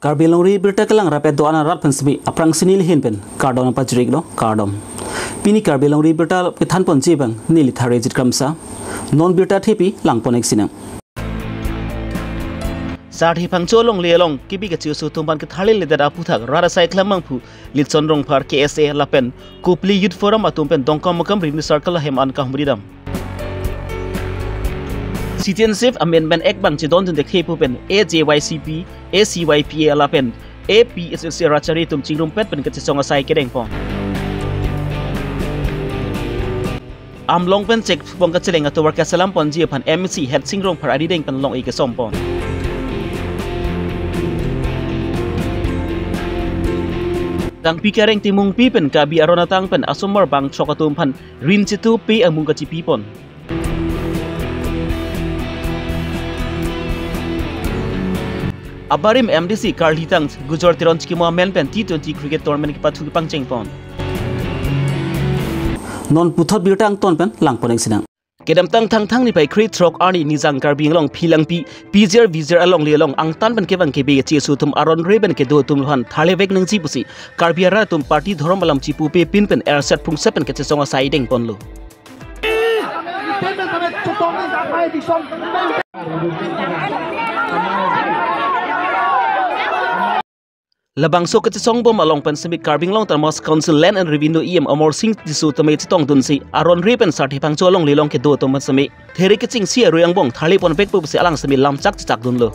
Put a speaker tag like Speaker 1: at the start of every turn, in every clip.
Speaker 1: Karbi longri berita kelang rapet doana rat pensemi aprang sinil hin pen kardon pajrik lo kardom pini karbi longri berita pethan pon jibang nili thare jit kramsa non berita thepi langpon ek sinam
Speaker 2: Sarthi pangcho long lelong kibi ke chiu su tumban ke thalil le da puthak rara cycle mangphu litson rong par KSA lapen kupli youth forum atumpen dongkam makam revenue circle hem an kahmuridam Citizenship Amendment Act bang chidon jin dekhe pu pen AJYCP ACYPA lapen APSSC rachari tum chingrum pet pen ke chonga sai kedeng pon Amlong pen check pong ka cheleng ato work salam pon ji phan MC head singrong par adi deng pen long e ke som pon Tang pikareng timung pi pen ka bi arona tang pen asomar bang chokatum phan rin chitu pe amung ka chi pi pon Abarim MDC Carl Hitang Gujor Tiron Chikimo Melpen T20 cricket tournament ki pathu pang cheng pon
Speaker 1: non puthot birtang ton pen langpon ek sinam
Speaker 2: Kedam tang ni pai kri trok ani nizang karbing long philang pi pizzer vizer along le long ang tan ban ke bang ke be che su tum aron reben ke do tum han thale vek nang chi pusi karbiara tum party thorom balam chi pu pe pin pen air set phung sepen ke che songa siding pon lo Labang so kati song bom along pen semik carbing long termos council land and revenue amor sing disu tame chitong dun si aron ripen sarthi pangcho long lilong ke do tomat semi theri ke ching si royang bong thali pon pek pu se alang semi lam chak chak dun lo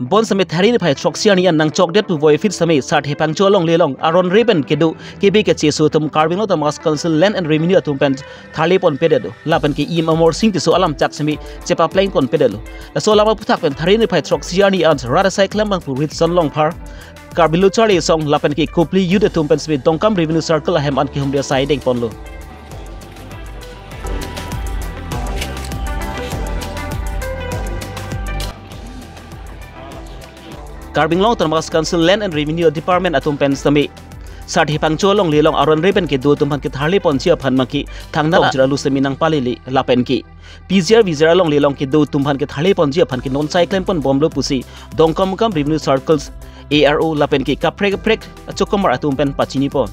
Speaker 2: Bon sami thari ni phai troxian yan nang chokdet pu voi fit sami sarthi pangcho long lelong aron riben kedu kebe ke chesu tum carbing lo tamas council land and revenue atum pen thali pon pededo lapan ke im amor sing tiso alam chak sami chepa plain kon pededo la so lama puthak pen thari ni phai troxian yan rara cycle mang pu rit son long par carbilu chari song lapan ke kopli yud atum pen sami dongkam revenue circle hem an ki humdia siding pon lo Carbing long termas council land and revenue department atum pen sami sarthi pangcho long lelong aron reben ke do tum phan ke tharli pon chia phan maki thangna ujralu semi nang palili lapen ki pizzer vizer long lelong ke do tum phan ke tharli pon chia phan ke non cyclone pon bomlo pusi dongkam kam revenue circles ARO lapen ki kaprek prek chokomar atum pen pachini pon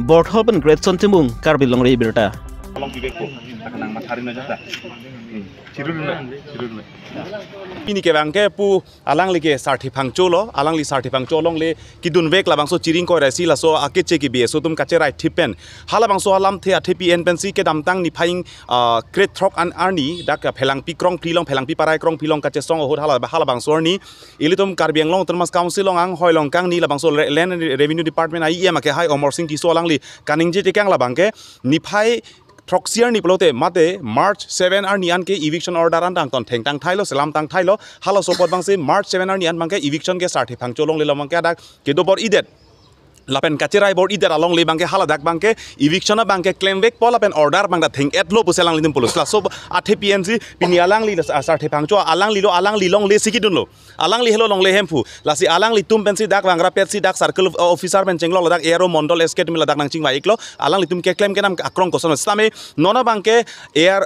Speaker 2: board hoben great son timung carbing long re birta long bibek ko takanang mathari na jata Ini ke bangke pu alang li ke sarthi pangcho lo alang li sarthi pangcho long le kidun vek la bangso chiring ko rasi la so akeche ki be so tum kache right thipen hala bangso alam the athepi en pensi ke dam tang ni phaing kret throk an arni dak phelang pi krong prilong phelang pi parai krong prilong kache song ho hala bangso ni ilitum karbiang long termas council long ang hoilong kang ni la bangso land revenue department ai em ke hai omor sing ti so alang li kaning je te kang la bangke ni phai Troxier ni pelote mate March 7 ar nian ke eviction order an tang ton thengtang thailo selam tang thailo hala sopot bang se March 7 ar nian bang ke eviction ke sarthi phangcho long le lomang ke dak ke do bor idet lapen kacerai bor idet along le bang ke hala dak bang ke eviction bang ke claim back pol lapen order bang da theng et lo puselang linim polos la so athe PNC pini alang li sarthi phangcho alang li long le sikidun lo alang li helo long le hempu la si alang li tum pensi dak bangra pet si dak circle officer ben chenglo dak aero mondol esket mila dak nang chingwa iklo alang li tum ke claim ke nam akrong koson stame nona bang ke air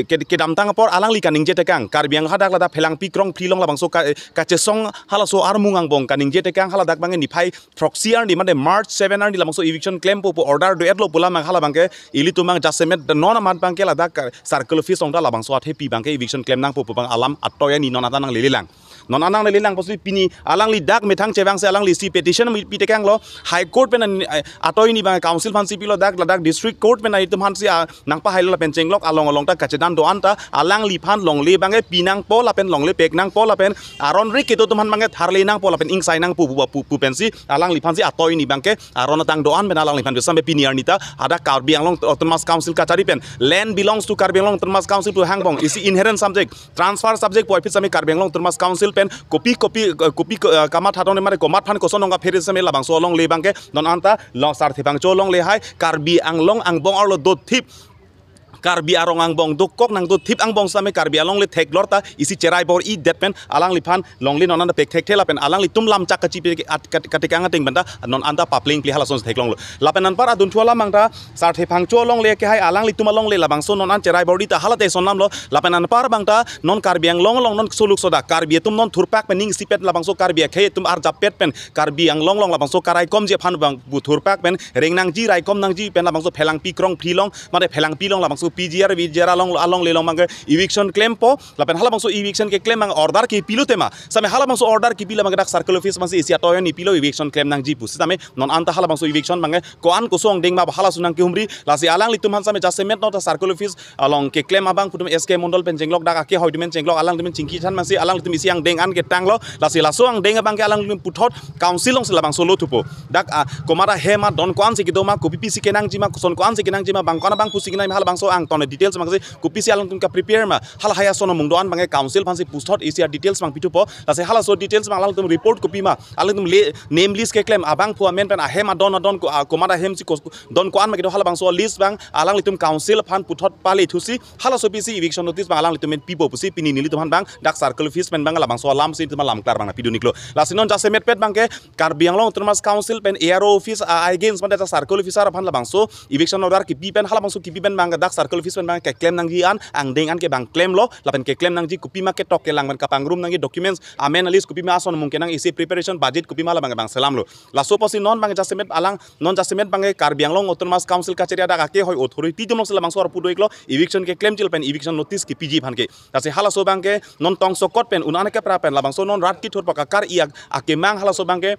Speaker 2: ke dam tang por alang li kaning jete kang karbiang hadak la dak phelang pi krong prilong la bang so kache song hala so armungang bong kaning jete kang hala dak bang ni phai proxy ar ni mane March 7 ar ni la bang so eviction claim po order do etlo pula mang hala bang ke ili tumang jasemet nona mat bang ke la dak circle office ong da la bang so athe pi bang ke eviction claim nang po bang alam atoya ni nona tanang lililang non anang lilang posi pini alang li dak methang chebang se alang li si petition mi pi tekang lo high court pen atoi ni bang council fan si pilo dak ladak district court pen ai tum han si nang pa hailo pen chenglok along ta kachedan do anta alang li phan long le bang e pinang po la pen long le pek nang po la pen aron ri ke to tum han bang e tharle nang po la pen ing sai nang pu pen si alang li phan si atoi ni bang ke aron tang do an ben alang li phan sambe pini arnita ada karbi along termas council kachari pen land belongs to karbi along termas council to hangbong is inherent subject transfer subject po fit sami karbi along termas council pen kopi kamat hatone mare komat phan koson nga pheri same labang so long le bangke non anta long sarthi bang cho long le hai karbi ang long ang bong arlo dot thip karbi arong ang bong dokok nang do tip ang bong same karbi along le thek lorta isi cerai bor I det pen alang li phan long li non anda pek thek thela pen alang li tum lam chak kachi pe katika nga ting banda non anda papling pli hala son thek long lo lapen an par adun thuala mangta sar the phang cho long le ke hai alang li tum long le labang so non an cerai bor ta hala te son nam lo lapen an par bangta non karbi ang long long non suluk soda karbi tum non thurpak pen ning sipet labang so karbi khe tum ar japet pen karbi ang long long labang so karai kom je phan bang bu thurpak pen reng nang ji rai kom nang ji pen labang so phelang pi krong phi long mane phelang pi long labang so PGR VGR along le long mang eviction claim po lapen hala bang so eviction ke claim mang order ki pilu tema same hala bang so order ki pila mang dak circle office mang si isia toyo ni pilo eviction claim nang ji pu same non anta hala bang so eviction mang ko an ko song ding ma hala sunang ki humri lasi alang li tum han same jasement not circle office along ke claim abang putum SK mondol pen jenglok dak ke hoidimen jenglok alang dimen chingki chan mang si alang tum isi ang deng an ke tang lo lasi laso ang deng abang ke alang lim puthot council long sila bang so lo thupo dak komara hema don ko an si kidoma ko PPC ke nang ji ma son ko an si ke nang ji ma bang kona bang pusi kinai hala bang so ang ton details mang si ko PC alang tum ka prepare ma hala haya sono mungdoan bang council phan si puthot isia details mang pitu po lasi hala so details mang alang tum report ko pi ma alang tum name list ke claim abang pu amen pen hema don ko komara hem si ko don ko an ma ke hala bang so list bang alang litum council phan puthot pali thusi hala so PC eviction notice bang alang litum pipo pusi pini nili tum han bang dak circle office pen bang labang so lam si tum lam klar bang pidu niklo lasi non jase met pet bang ke karbiang long termas council pen ARO office against man dak circle officer phan labang so eviction order ki pi pen hala bang so ki pi pen bang dak circle office pen bang ke claim nang ji an ang deng an ke bang claim lo lapen ke claim nang ji kupi ma ke tok ke lang ban kapang room nang ji documents amen list kupi ma ason mungkin nang isi preparation budget kupi ma la bang salam lo laso posi non bang jase met alang non jase met bang ke karbiang long termas council kacheria dak ke hoi authority dum sala bang so pudo iklo eviction ke claim jil pen eviction notice ki PG phan ke tase hala so bang ke non tong sokot pen unane ke pra pen labang so non rat ki thor pakar iak ake mang hala so bang ke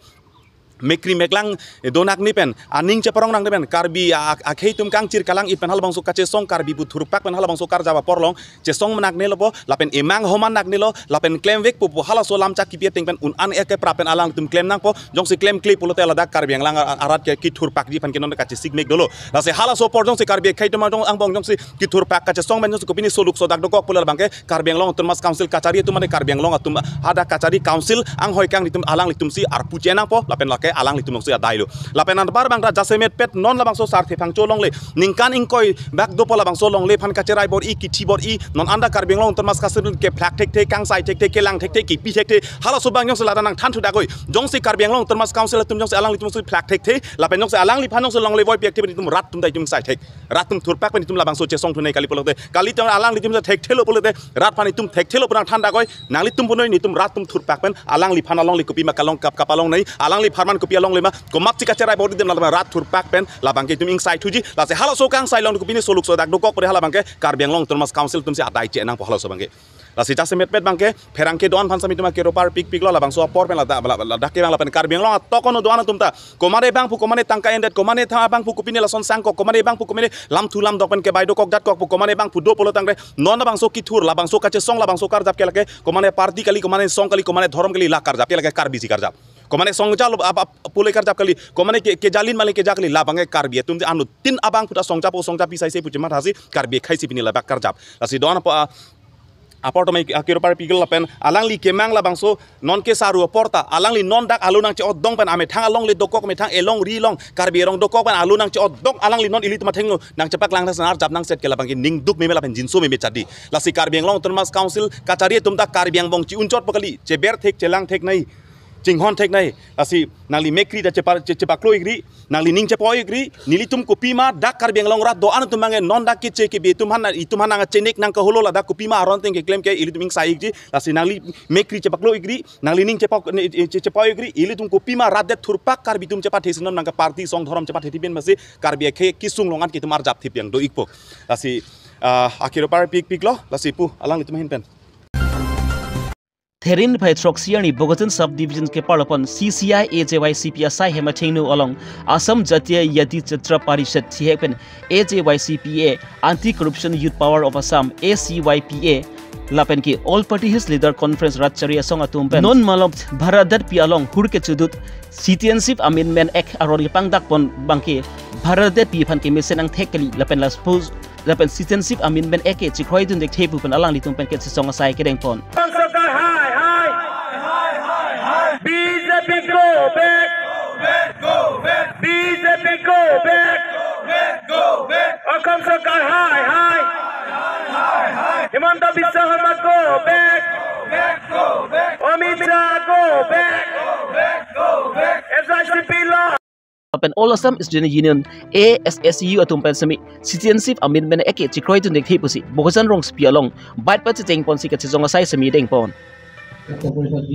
Speaker 2: mekri meklang donak ni pen aning ceparong nang pen karbi akhei tum kang cir kalang ipen hal bang so kache song karbi bu thurpak pen hal bang so kar jaba porlong che song menak ne lopo lapen emang homan nak ni lo lapen claim vek pu hala so lam chak ki ting pen un an ek pra pen alang tum claim nang po jong si claim clip pulote ala dak karbi ang lang arat ke ki thurpak ji pen ke non kache sig mek dolo la se hala so por jong si karbi khei tum jong ang bong jong si ki thurpak kache song men jong si kopini soluk so dak dokok pulal bang ke karbi ang long termas council kachari tu mane karbi ang long atum ada kachari council ang hoi kang ditum alang litum si ar pu chenang po lapen la alang litum so dailo lapen an bar bang ra jasemet pet non labang so sar the phang cho long le ningkan ingkoi bak do pola bang so long le phan ka cherai bor I ki thi bor I non anda karbeng long termas ka sebun ke flak thek thek kang sai thek thek ke lang thek thek ki pi thek thek hala so bang jong se la nang than thu da koi jong se karbeng long termas council tum jong se alang litum so flak thek thek lapen jong se alang li phan jong se long le boy pek thek tum rat tum dai tum sai thek rat tum thur pak pen tum labang so che song thu nei kali polote kali tum alang litum se thek thelo polote rat phani tum thek thelo purang thanda koi nang li tum bunoi ni tum rat tum thur pak pen alang li phan along li kopi ma kalong kap kapalong nei alang li pharman kopi along le ma ko map chika cherai bor dem la rat thur pak pen labang ke tum ing sai thuji la se hala so kang sai long kopi ni soluk so dak do kok pore hala bang ke karbeng long termas council tum se atai che nang po hala so bang ke la se jase met pet bang ke pherang ke don phan sami tuma ke ropar pik pik lo labang so por pen la dak ke bang la pen karbeng long to kono doana tum ta komare bang pu komane tangka endet komane tha bang pu kopi ni la son sang ko komane bang pu komane lam thu lam dok pen ke bai do kok dat kok pu komane bang pu do polo tang re non bang so ki thur labang so kache song labang so kar jap ke la ke komane party kali komane song kali komane thorom kali la kar jap ke la ke kar bisi kar jap komane songja lo pulai kar jap kali komane ke jalin mali ke jakali la bangai karbi tum anu tin abang puta songja pisai se pucima hasi karbi khaisi pini la bak kar jap lasi don apa apartment akiro par pigel lapen alang li kemang la bangso non ke saru porta alang li non dak alu nang che odong pen ame thang along le dokok me thang elong ri long karbi rong dokok pen alu nang che odong alang li non ilit ma thengno nang chepak lang sanar jap nang set ke la bang ning duk me la pen jinso me chadi lasi karbi long termas council kachari tum dak karbi bang chi unchot pakali che ber thek chelang thek nai jinghon thek nai lasi nali mekri da cepak klo igri nali ning cepo igri nilitum kopi ma dak karbeng long rat do anu tumange non dak ke che ke be tum han nang cenik nang ka holo la dak kopi ma aron teng ke claim ke ilitum ing sai igri lasi nali mekri cepak klo igri nali ning cepo igri ilitum kopi ma rat det thurpak karbi tum cepat thesinon nang ka party song thorom cepat thetiben masi karbi ke kisung longan ki tumar jap thipiang do ikpo lasi akiro par pik lo lasi pu alang litum hin pen
Speaker 1: Therin by Troxiani Bogotan subdivision ke parapon CCI AJYCPSI Hemathenu along Assam Jatiya Yati Chitra Parishad Thihepen AJYCPA Anti Corruption Youth Power of Assam ACYPA lapen ki all party his leader conference ratchari asong atumpen non malom bharadat pi along hurke chudut citizenship amendment act aron pangdak pon bangke bharadat pi phan ke mesen ang thekali lapen la suppose lapen citizenship amendment act ke chikhoi dun dek thepu pen alang litum pen ke song asai ke deng pon
Speaker 3: BJP go back, go back. BJP go back, go back. Akam Sarkar, hi. Himanta Biswa Sarma, go back. Amit Shah, go back. SICP law.
Speaker 1: Pen All Assam Student Union ASSU atum pen semi citizenship amendment eke chikroi tu nek thipusi bogasan rong spia long bite pat cheng pon si ka chong asai semi deng pon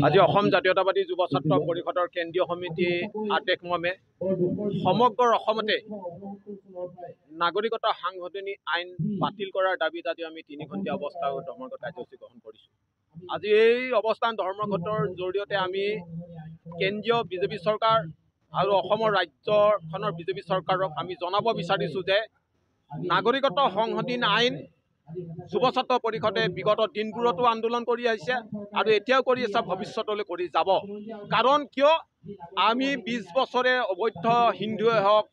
Speaker 4: আজি অসম জাতীয়তাবাদী যুৱ ছাত্ৰ পৰিষদৰ কেন্দ্ৰীয় সমিতি আদেশ মৰ্মে সমগ্ৰ অসমতে নাগৰিকত্ব সাংশোধনী আইন বাতিল কৰাৰ দাবীত আজি আমি 3 ঘণ্টা অৱস্থা ধৰ্মঘট কাৰ্যসূচী গ্ৰহণ কৰিছো। আজি এই অৱস্থান ধৰ্মঘটৰ জৰিয়তে আমি কেন্দ্ৰীয় বিজেপি চৰকাৰ আৰু অসমৰ ৰাজ্যখনৰ বিজেপি চৰকাৰক আমি জনাব বিচাৰিছো যে নাগৰিকত্ব সংশোধনী আইন যুৱ ছাত্ৰ পৰিষদে বিগত দিনবোৰতো আন্দোলন কৰি আহিছে আৰু এতিয়াও কৰি আছে, ভৱিষ্যতলৈ কৰি যাব। কাৰণ কিয় আমি 20 বছৰে অবৈধ হিন্দুৱে হওক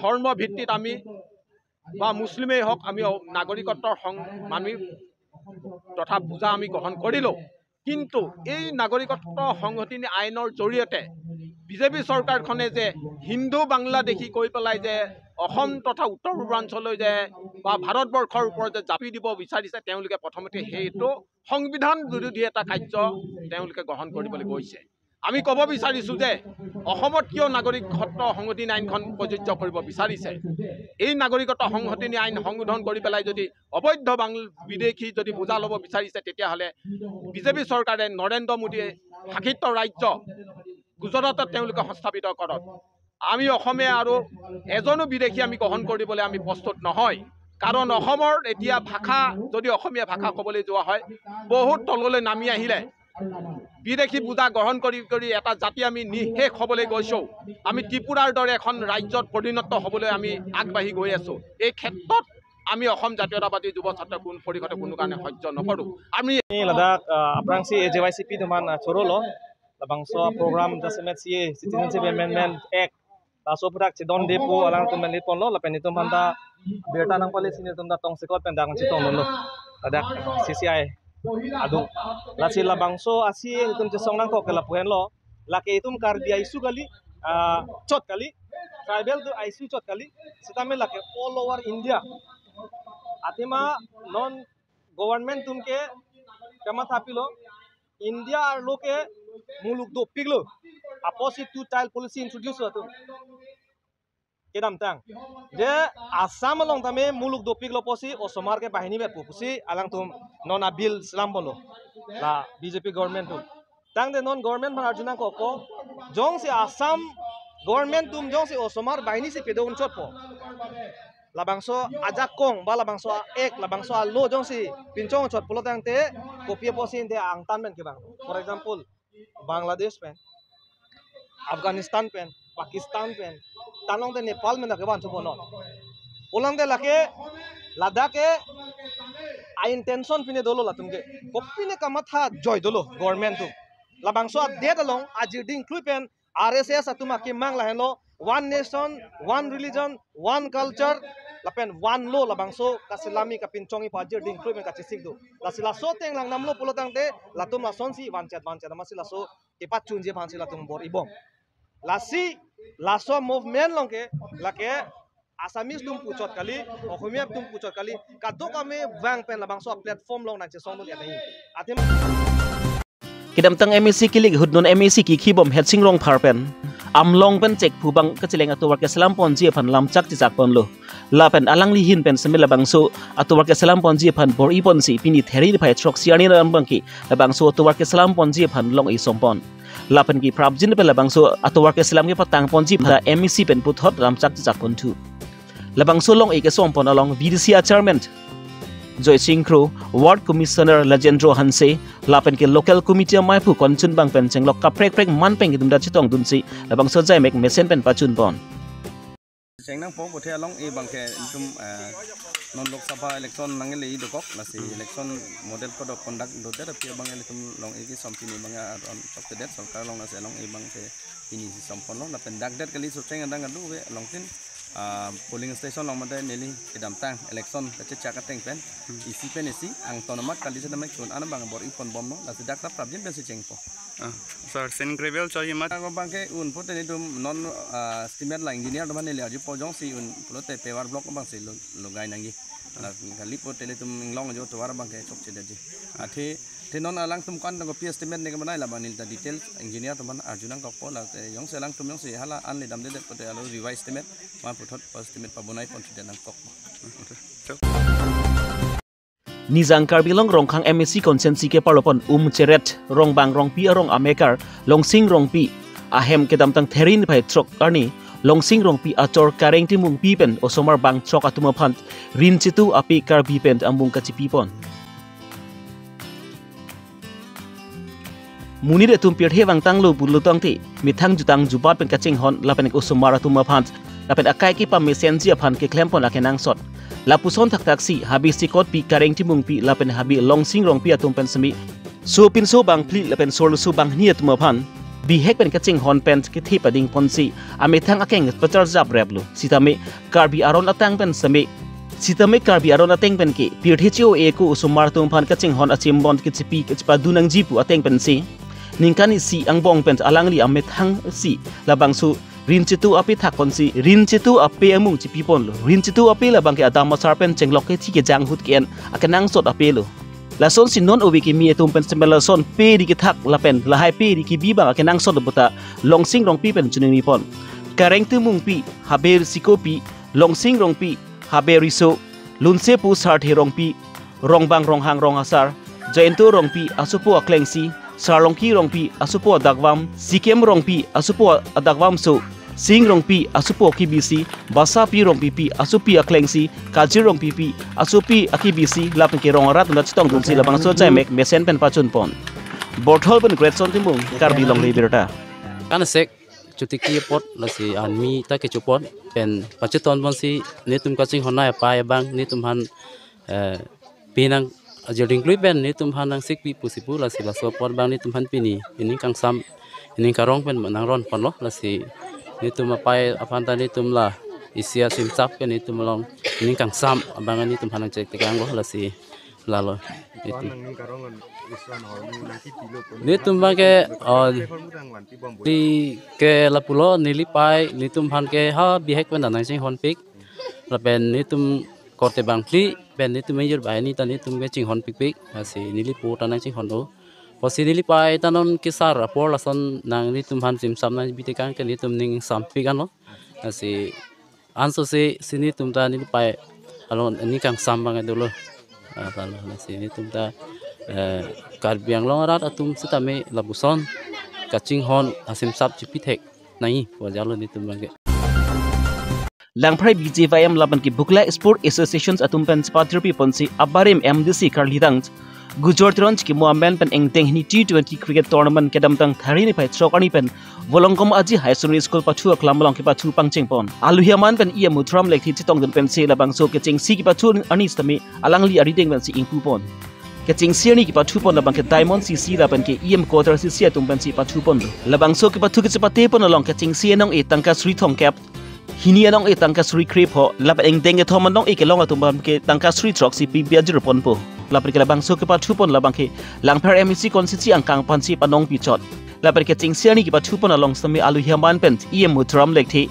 Speaker 4: ধৰ্ম ভিত্তিত আমি বা মুছলিমেই হওক আমি নাগৰিকত্বৰ মানি তথা বুজা আমি গ্ৰহণ কৰিলোঁ, কিন্তু এই নাগৰিকত্ব সংশোধনী আইনৰ জৰিয়তে বিজেপি চৰকাৰখনে যে হিন্দু বাংলাদেশী কৈ পেলাই যে অসম তথা উত্তৰ পূৰ্বাঞ্চললৈ যে বা ভাৰতবৰ্ষৰ ওপৰত যে জাপি দিব বিচাৰিছে, তেওঁলোকে প্ৰথমতে সেইটো সংবিধান বিৰোধী এটা কাৰ্য তেওঁলোকে গ্ৰহণ কৰিবলৈ গৈছে। আমি ক'ব বিচাৰিছোঁ যে অসমত কিয় নাগৰিকত্ব সংশোধনী আইনখন প্ৰযোজ্য কৰিব বিচাৰিছে। এই নাগৰিকত্ব সংশোধনী আইন সংশোধন কৰি পেলাই যদি অবৈধ বিদেশী যদি বুজা ল'ব বিচাৰিছে, তেতিয়াহ'লে বিজেপি চৰকাৰে নৰেন্দ্ৰ মোদীয়ে শাসিত ৰাজ্য গুজৰাটত তেওঁলোকে সংস্থাপিত কৰক। আমি অসমীয়া আৰু এজনো বিদেশী আমি গ্ৰহণ কৰিবলৈ আমি প্ৰস্তুত নহয়। কাৰণ অসমৰ এতিয়া ভাষা যদি অসমীয়া ভাষা ক'বলৈ যোৱা হয়, বহুত তললৈ নামি আহিলে বিদেশী বুজা গ্ৰহণ কৰি এটা জাতি আমি নিঃশেষ হ'বলৈ গৈছোঁ। আমি ত্ৰিপুৰাৰ দৰে এখন ৰাজ্যত পৰিণত হ'বলৈ আমি আগবাঢ়ি গৈ আছোঁ। এই ক্ষেত্ৰত আমি অসম জাতীয়তাবাদী যুৱ ছাত্ৰ পৰিষদে কোনো কাৰণে সহ্য নকৰোঁ। আমি
Speaker 5: ladak aprangsi JYCP teman chorolo labangso program jasmet si citizenship amendment act laso prak chidon depo alang tumen liponlo lapen itu manta berta nang pali sini tunda tong sekot pendang chitong lo ladak CCI adu lasi labangso asi itum chesong nang ko kala puhen lo lake itum karbi isu kali chot kali tribal tu isu chot kali sitame lake all over India atima non government tumke kama thapilo India ar loke muluk do piglo opposite two child policy introduce tu kedam tang je Assam long tame muluk do piglo posi osomar ke bahini bet pusi alang tum non abil islam bolo la BJP government tu tang de non government man arjuna ko jong si Assam government tum jong si osomar bahini si pedon chot po labangso ajak kong ba labangso ek labangso lo jong si pinchong chot polo tang te kopia posin te angtan men ke bang for example Bangladesh pen Afghanistan pen Pakistan pen tanong te Nepal men ke ban chubono ulang de lake Ladakh e intention pine dolo la tumke kopine kamatha joy dolo government tu labangso de dalong ajiding klupen RSS atuma ki mang la helo one nation one religion one culture lapen one law labangso kasilami kapinchongi pajir ding klupen kachisik do lasila so teng lang namlo pulotang te latum la sonsi wanchat masila so kepat chunje bhansi latum bor ibong lasi laso movement longke lake Assamese tum puchot kali Ohomia tum puchot kali kadok ame wang pen labangso platform long na chesong do yatai atim
Speaker 1: kedam tang MEC kilik hudnon MEC ki khibom hetsing rong pharpen amlong pen cek phubang kacheleng atu warke salam ponji phan lamchak ti jak ponlo la pen alang li hin pen semela bangso atu warke salam ponji phan bor ipon si pini theri phai trok siani ram bangki bangso atu warke salam ponji phan long i sompon la pen ki prabjin pe bangso atu warke salam ki patang ponji pha MEC pen puthot lamchak ti jak pon thu labangso long ike sompon along VDCA chairman Joy Singkro, Ward Commissioner Lajendro Hanse, lapen ke local committee mai phu konchun bang pen chenglok ka prek man peng dum da chitong dun si labang so jai mek mesen pen pachun bon
Speaker 6: Chengnang po bothe along e bangke tum non lok sabha election nangele i dokok lasi election model code of conduct do ter pia bang election long e ki sompini banga on top to that sarkar long nase long e bang se ini sompon long lapen dak dat kali so cheng andang adu we long tin polling station long made neli kedam tang election kache chakateng pen isi pen isi ang tonomat kali se namek chun ana bang bor ipon bom no lasi dak tap jin ben se cheng po
Speaker 2: sir sen gravel chahiye mat
Speaker 6: ko bangke un pote ni dum non estimate la engineer do maneli aji pojong si un pulote pewar block bang se logai nangi lipo tele tum long jo to war bang ke chok che daji the non alang tum kan ko pi estimate ne ka manai la banil ta detail engineer to man arjunan ko po la yong se lang tum yong se hala an le dam de ko te alo revise estimate ma puthot estimate pa bonai pon de nang kok
Speaker 1: Nizang Karbilong rongkhang MSC konsensi ke palopon Cheret rong bang rong pi rong amekar longsing rong pi ahem ke damtang therin pai trok arni longsing rong pi achor kareng timung pi pen osomar bang trok atuma phant rin chitu api kar pi pen ambung kachi pi pon Munir etum pier hewang tanglo bulutang ti mithang jutang jubat pen kaching hon lapen osomar atuma phant lapen akai ki pa mesenji aphan ke klempon akenang sot Lapuson tak taksi habis sikot pi kareng timung pi lapen habi longsing rong pi atum pen semi so pin so bang pli lapen sol so bang niat mapan bi hek pen kaching hon pen ke thi pading ponsi ame thang akeng patar jab reblu sitame karbi aron atang pen semi sitame karbi aron ateng pen ke pir hcho e ku usumar tum phan kaching hon achim bon ke chipi ke chipa dunang jipu ateng pen si ningkani si ang bong pen alangli ame thang si labang su rin chitu api thak ponsi rin chitu api amung chipi pon lo rin chitu api la bangke adama sarpen chenglok ke thi ke jang hut ken akenang sot api lo la son sin non obi ki mi etum pen semela son pe di ki thak la pen la hai pe di ki bi bang akenang sot buta longsing rong pi pen chuning ni pon kareng tu mung pi haber sikopi longsing rong pi haber riso lunse pu sart he rong pi rong bang rong hang rong asar jaintu rong pi asupo aklengsi Sarlongki rongpi asupo dagwam sikem rongpi asupo adagwam so sing rongpi asupo kibisi basa pi rongpi pi asupi aklengsi kaji rongpi pi asupi akibisi lapke rongarat na chitong dunsi labang so chai mek mesen pen pachun pon borthol pen great son timung karbi long liberta
Speaker 7: kana sek chutiki pot lasi anmi ta ke chupon pen pachiton bon si netum kaching honai pa bang netum han pinang Ajaring klui ben ni tumhan nang sik pi pusipu la si la so pot bang ni tumhan pini ini kang sam ini karong pen manang ron pon lo la si ni tum apai apan ta ni tum la isia sim chap ke ni tum long ini kang sam abang ni tumhan nang cek tekang lo la si la lo ni tum bang ke di ke la pulo nili pai ni tumhan ke ha bihek pen nang sing hon pik la ben ni tum korte bang pli ben itu major bai ni tani tum be ching hon pik pik asi nili pu tanang ching hon do posi nili pai tanon kisar apor lason nang ni tum han sim sam na bitikang ke ni tum ning sam pik ano asi anso se sini tum ta nili pai alon ni kang sam bang dulu atalo asi ni tum ta karbiang long rat atum sitame labuson kaching hon asim sap chipitek nai po jalo ni tum bang
Speaker 1: Langprai BJVM laban ki Bukla Sport Associations atum pen spatir pi ponsi abarim MDC karlidang Gujor Tronch ki muamben pen engteng ni T20 cricket tournament kedam tang tharini pai chokani pen volongkom aji high secondary school pachu aklamlong ki pachu pangcheng pon aluhiaman pen ia mutram lekhi chitong den pen se labang so ke cheng si ki pachu anis tami alangli arideng pen si ingpu pon ke cheng siani ki pachu pon labang ke diamond CC laban ke em quarter CC atum pen si pachu pon labang so ki pachu ke chapate pon along ke cheng sianong e tangka sri thong cap Hini anong e tangka suri krip ho lap eng denge thomanong e ke longa tumbam ke tangka suri trok si pi biajir pon po lap ke labang so ke pa thupon labang ke langphar MEC konstitusi angkang pansi panong pichot lap ke chingsiani ke pa thupon along sami alu hiaman pen em mutram lekthi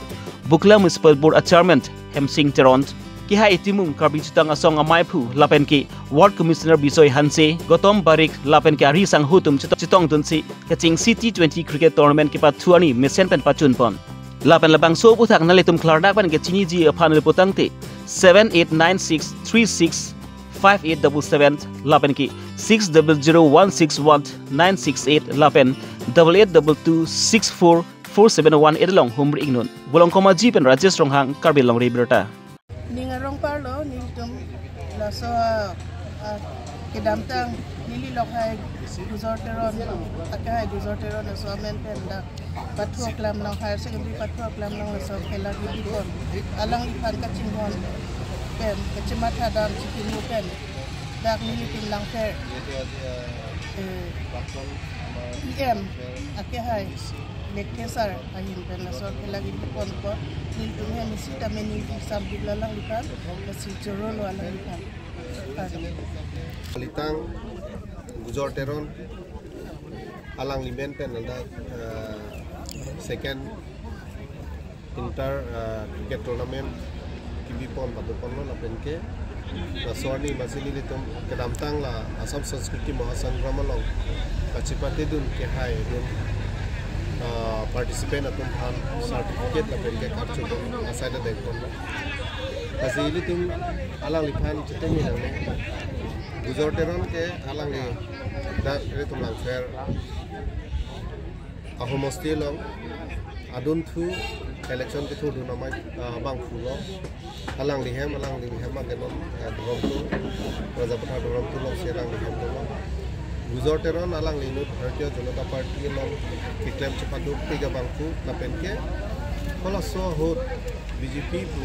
Speaker 1: Bukla Municipal Board Chairman Hemsing Teront ki ha itimung karbi chutang asong amai phu lapen ke Ward Commissioner Bisoy Hanse Gotom Barik lapen ke ari sang hutum chitong dunsi ke ching T20 cricket tournament ke pa thuani mesen pen pachun pon Lapan labang so putak na letum klardak pan ke chini ji aphan le putang te 7896365877 lapan ki 6001619668 lapan 8822644771 edalong humri ignon bolong koma ji pen Rajesh Ronghang Karbi long Riberta
Speaker 8: Ningarong parlo nitum laso kedamtang nili lokhai guzorteron akai guzorteron so men penda pathu klam nang higher secondary pathu klam nang so khela gi kon alang ipan ka chinghon pen kachimata dan chikimu pen dak nili tin lang fer em akai hai lektesar ahin pen so khela gi kon ko nil tumhe misi tameni sam bilalang ipan kasi jorolo alang ipan
Speaker 9: Litang Gujor Teron Alang Limen pen ada second inter cricket tournament kibi pon patu pon lo lapen ke Naswani masili litum kedamtang la Assam Sanskriti Mahasanggram long kacipati dun ke hai dun participate atum han certificate la pen ke karchu asai da dekon masili litum alang liphan chiteng ni nang Gujorteron ke alang ni da retum lang fair ahomosti long adun thu election ke thu du namai bang phulo alang lihem magenon drom tu Rajapatha drom tu long serang lihem drom Gujorteron alang linut Bharatiya Janata Party long kiklem chapadu tiga bang phu lapen ke kola so hot BJP tu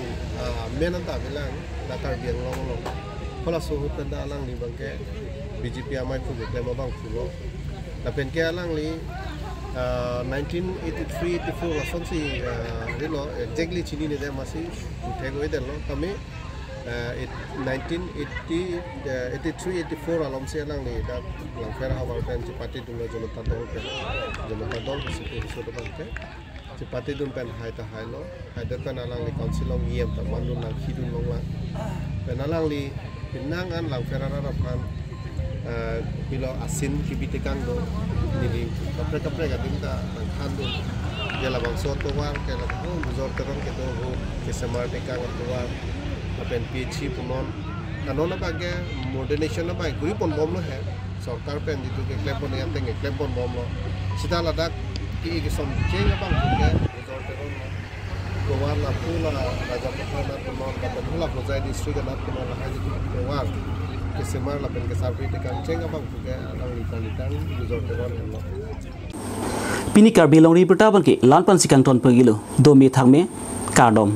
Speaker 9: menanta bilang latar biang long kola so hot tanda alang li bangke BJP amai tu kiklem bang phulo lapen ke alang li 1983-84 lason si rilo exactly chini ni dem masih uthego ide lo kami 1983-84 alom se lang ni da lang fer awal pen chipati dun Janata Dol situ situ bangke chipati dun pen hai ta hai lo hai der pen alang li council long yem ta mandun lang hidun long la pen alang li pinangan lang fer arapan bilo asin kibitekang do nili kapre gading ta nanghan do jela bangso to war ke la ko Gujorteron ke do ho ke samar tekang to war apen PH punon anona bage modernization na bai guri pon bom lo he sarkar pen ditu ke klepon yang teng klepon bom lo sita ladak ki ke som chenga bang ke Gujorteron ko war la pula Rajapatha na punon ka pula hojai district na punon la haji ko war kesemar la pen ke sarpi tekang chenga bang ke alang litang Gujorteron lo
Speaker 1: Pini kar belong ri pertaban ke lanpan sikang ton pagilo do me thang me kardom